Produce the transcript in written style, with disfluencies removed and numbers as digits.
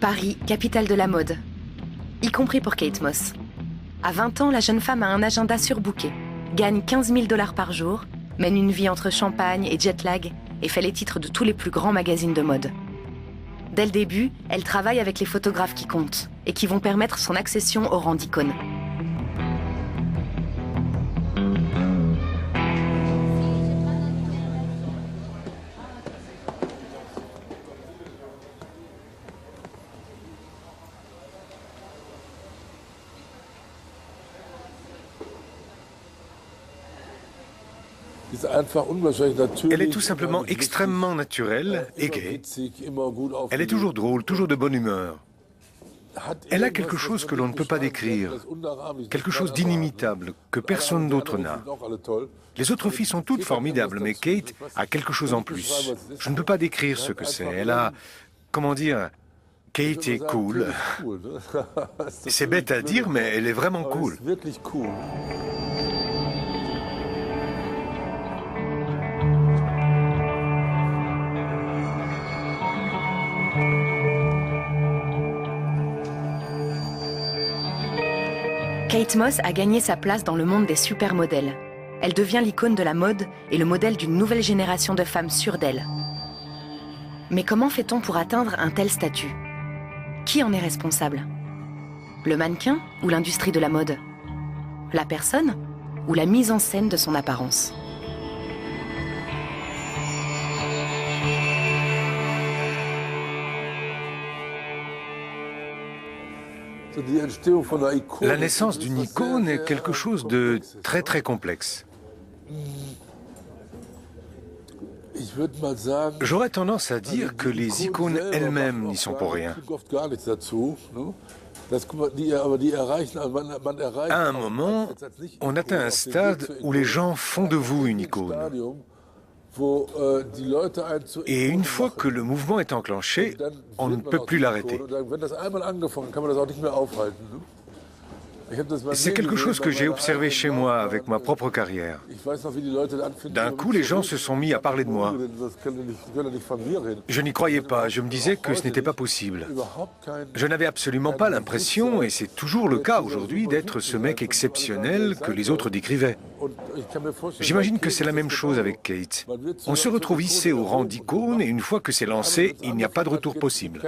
Paris, capitale de la mode. Y compris pour Kate Moss. À 20 ans, la jeune femme a un agenda surbooké, gagne 15 000 $ par jour, mène une vie entre champagne et jet lag et fait les titres de tous les plus grands magazines de mode. Dès le début, elle travaille avec les photographes qui comptent et qui vont permettre son accession au rang d'icône. Elle est tout simplement extrêmement naturelle et gaie. Elle est toujours drôle, toujours de bonne humeur. Elle a quelque chose que l'on ne peut pas décrire, quelque chose d'inimitable, que personne d'autre n'a. Les autres filles sont toutes formidables, mais Kate a quelque chose en plus. Je ne peux pas décrire ce que c'est. Elle a, comment dire, Kate est cool. C'est bête à dire, mais elle est vraiment cool. Kate Moss a gagné sa place dans le monde des supermodèles. Elle devient l'icône de la mode et le modèle d'une nouvelle génération de femmes sûres d'elles. Mais comment fait-on pour atteindre un tel statut? Qui en est responsable? Le mannequin ou l'industrie de la mode? La personne ou la mise en scène de son apparence? La naissance d'une icône est quelque chose de très très complexe. J'aurais tendance à dire que les icônes elles-mêmes n'y sont pour rien. À un moment, on atteint un stade où les gens font de vous une icône. Et une fois que le mouvement est enclenché, on ne peut plus l'arrêter. C'est quelque chose que j'ai observé chez moi avec ma propre carrière. D'un coup, les gens se sont mis à parler de moi. Je n'y croyais pas, je me disais que ce n'était pas possible. Je n'avais absolument pas l'impression, et c'est toujours le cas aujourd'hui, d'être ce mec exceptionnel que les autres décrivaient. J'imagine que c'est la même chose avec Kate. On se retrouve hissé au rang d'icône et une fois que c'est lancé, il n'y a pas de retour possible.